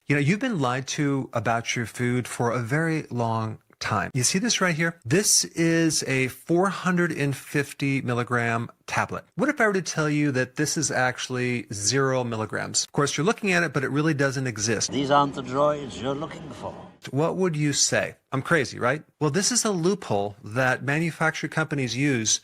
You know, you've been lied to about your food for a very long time. You see this right here? This is a 450 milligram tablet. What if I were to tell you that this is actually 0 milligrams? Of course, you're looking at it, but it really doesn't exist. These aren't the droids you're looking for. What would you say? I'm crazy, right? Well, this is a loophole that manufacturer companies use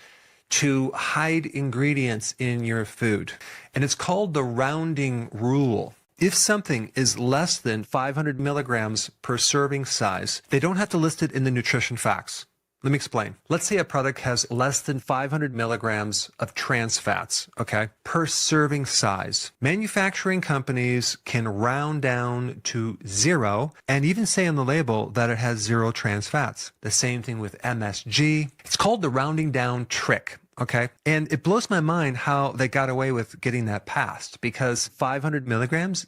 to hide ingredients in your food. And it's called the rounding rule. If something is less than 500 milligrams per serving size, they don't have to list it in the nutrition facts. Let me explain. Let's say a product has less than 500 milligrams of trans fats, okay, per serving size. Manufacturing companies can round down to 0 and even say on the label that it has 0 trans fats. The same thing with MSG. It's called the rounding down trick. Okay. And it blows my mind how they got away with getting that passed, because 500 milligrams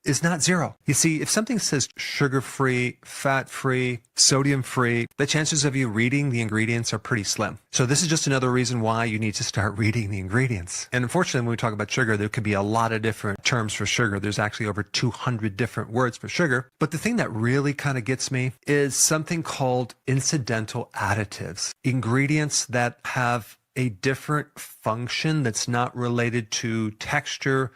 is not 0. You see, if something says sugar-free, fat-free, sodium-free, the chances of you reading the ingredients are pretty slim. So this is just another reason why you need to start reading the ingredients. And unfortunately, when we talk about sugar, there could be a lot of different terms for sugar. There's actually over 200 different words for sugar. But the thing that really kind of gets me is something called incidental additives. Ingredients that have a different function that's not related to texture,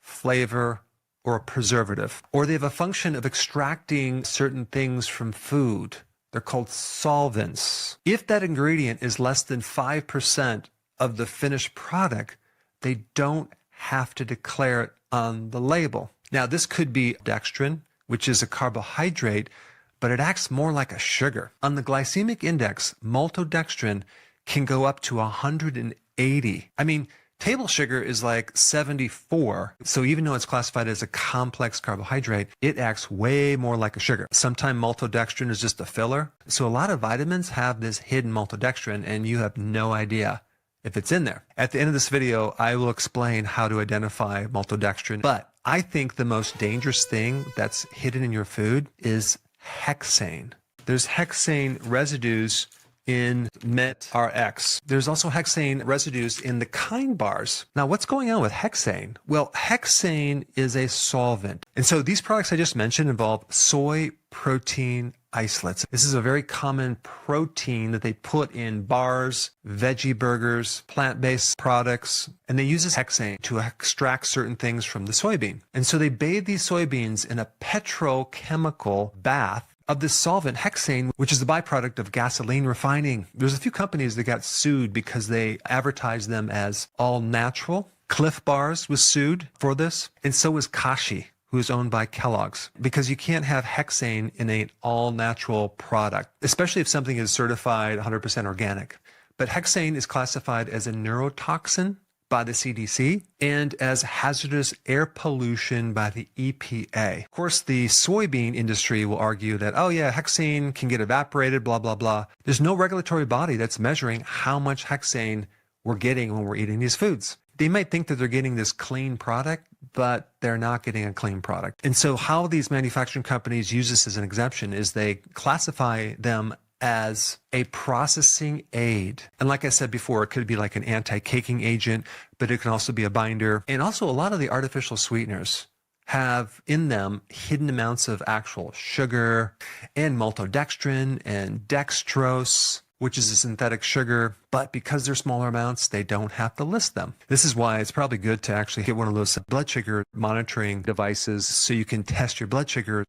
flavor, or a preservative. Or they have a function of extracting certain things from food. They're called solvents. If that ingredient is less than 5% of the finished product, they don't have to declare it on the label. Now, this could be dextrin, which is a carbohydrate, but it acts more like a sugar. On the glycemic index, maltodextrin can go up to 180. I mean, table sugar is like 74. So even though it's classified as a complex carbohydrate, it acts way more like a sugar. Sometimes maltodextrin is just a filler. So a lot of vitamins have this hidden maltodextrin and you have no idea if it's in there. At the end of this video, I will explain how to identify maltodextrin. But I think the most dangerous thing that's hidden in your food is hexane. There's hexane residues in MetRx. There's also hexane residues in the Kind bars. Now, what's going on with hexane? Well, hexane is a solvent. And so these products I just mentioned involve soy protein isolates. This is a very common protein that they put in bars, veggie burgers, plant-based products, and they use this hexane to extract certain things from the soybean. And so they bathe these soybeans in a petrochemical bath of this solvent, hexane, which is the byproduct of gasoline refining. There's a few companies that got sued because they advertised them as all natural. Cliff Bars was sued for this, and so was Kashi, who is owned by Kellogg's, because you can't have hexane in an all-natural product, especially if something is certified 100% organic. But hexane is classified as a neurotoxin by the CDC and as hazardous air pollution by the EPA. Of course, the soybean industry will argue that, oh yeah, hexane can get evaporated, blah, blah, blah. There's no regulatory body that's measuring how much hexane we're getting when we're eating these foods. They might think that they're getting this clean product, but they're not getting a clean product. And so how these manufacturing companies use this as an exemption is they classify them as a processing aid. And like I said before, it could be like an anti-caking agent, but it can also be a binder. And also a lot of the artificial sweeteners have in them hidden amounts of actual sugar and maltodextrin and dextrose, which is a synthetic sugar, but because they're smaller amounts, they don't have to list them. This is why it's probably good to actually get one of those blood sugar monitoring devices so you can test your blood sugar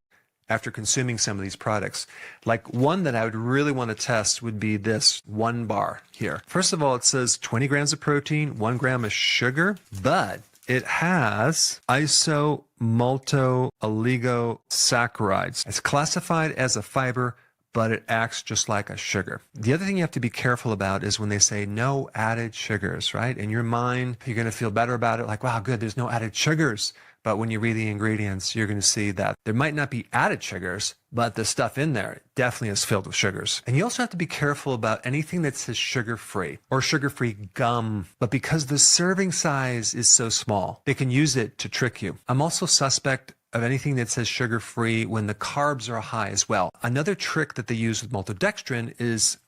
after consuming some of these products. Like one that I would really want to test would be this one bar here. First of all, it says 20 grams of protein, 1 gram of sugar, but it has isomalto-oligosaccharides. It's classified as a fiber, but it acts just like a sugar. The other thing you have to be careful about is when they say no added sugars, right? In your mind, you're going to feel better about it, like, wow, good, there's no added sugars. But when you read the ingredients, you're going to see that there might not be added sugars, but the stuff in there definitely is filled with sugars. And you also have to be careful about anything that says sugar-free or sugar-free gum. But because the serving size is so small, they can use it to trick you. I'm also suspect of anything that says sugar-free when the carbs are high as well. Another trick that they use with maltodextrin is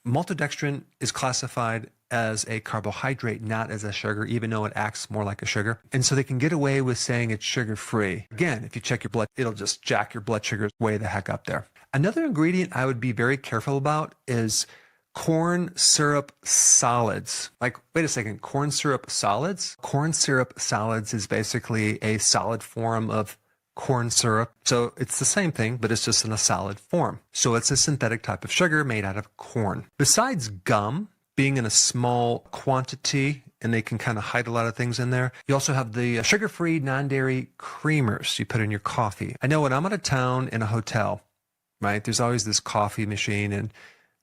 classified as a carbohydrate, not as a sugar, even though it acts more like a sugar. And so they can get away with saying it's sugar-free. Again, if you check your blood, it'll just jack your blood sugar way the heck up there. Another ingredient I would be very careful about is corn syrup solids. Like, wait a second, corn syrup solids? Corn syrup solids is basically a solid form of corn syrup. So it's the same thing, but it's just in a solid form. So it's a synthetic type of sugar made out of corn. Besides gum being in a small quantity, and they can kind of hide a lot of things in there, you also have the sugar-free non-dairy creamers you put in your coffee. I know when I'm out of town in a hotel, right, there's always this coffee machine, and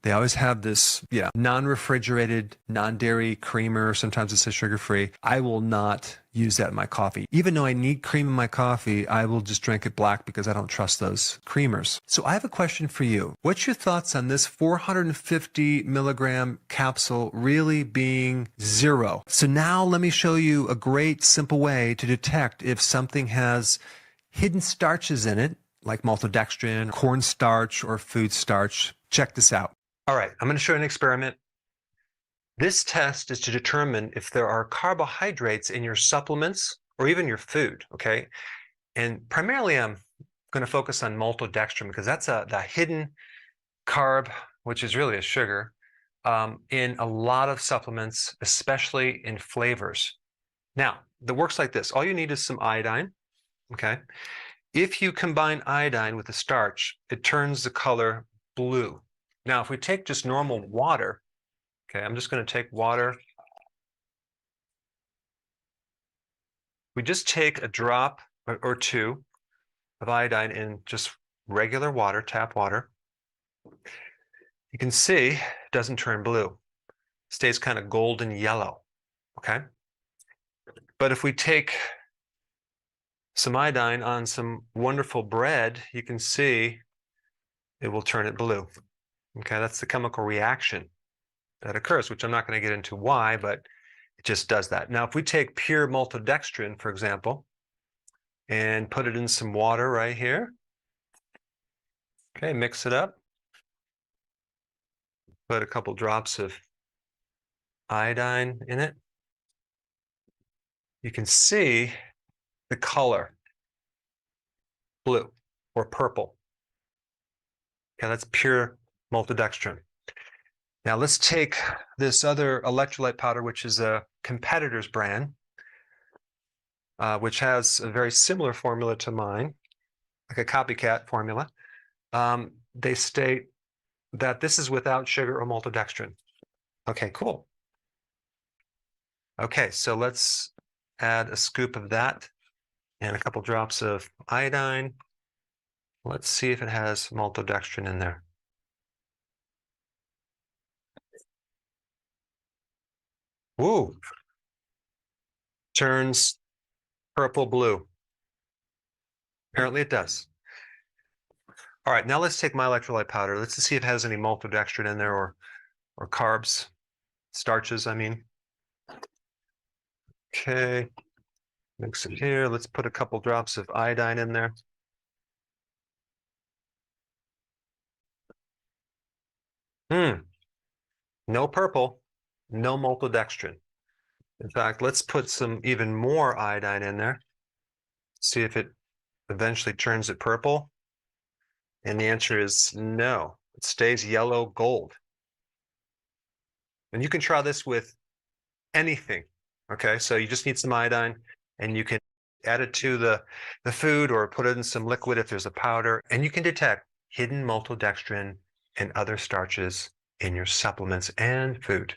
they always have this, non-refrigerated, non-dairy creamer. Sometimes it says sugar-free. I will not use that in my coffee. Even though I need cream in my coffee, I will just drink it black because I don't trust those creamers. So I have a question for you. What's your thoughts on this 450 milligram capsule really being zero? So now let me show you a great simple way to detect if something has hidden starches in it, like maltodextrin, cornstarch, or food starch. Check this out. All right, I'm going to show you an experiment. This test is to determine if there are carbohydrates in your supplements or even your food, okay? And primarily I'm going to focus on maltodextrin because that's the hidden carb, which is really a sugar, in a lot of supplements, especially in flavors. Now, it works like this. All you need is some iodine, okay? If you combine iodine with the starch, it turns the color blue. Now, if we take just normal water, okay, I'm just going to take water. We just take a drop or two of iodine in just regular water, tap water. You can see it doesn't turn blue. It stays kind of golden yellow, okay? But if we take some iodine on some wonderful bread, you can see it will turn it blue. Okay, that's the chemical reaction that occurs, which I'm not going to get into why, but it just does that. Now, if we take pure maltodextrin, for example, and put it in some water right here, okay, mix it up, put a couple drops of iodine in it, you can see the color, blue or purple. Okay, that's pure maltodextrin. Now let's take this other electrolyte powder, which is a competitor's brand, which has a very similar formula to mine, like a copycat formula. They state that this is without sugar or maltodextrin. Okay, cool. Okay, so let's add a scoop of that and a couple drops of iodine. Let's see if it has maltodextrin in there. Woo! Turns purple blue. Apparently it does. All right, now let's take my electrolyte powder. Let's see if it has any maltodextrin in there or carbs, starches, I mean. Okay, mix it here. Let's put a couple drops of iodine in there. No purple, no maltodextrin. In fact, let's put some even more iodine in there. See if it eventually turns it purple. And the answer is no. It stays yellow gold. And you can try this with anything. Okay, so you just need some iodine, and you can add it to the food or put it in some liquid if there's a powder, and you can detect hidden maltodextrin and other starches in your supplements and food.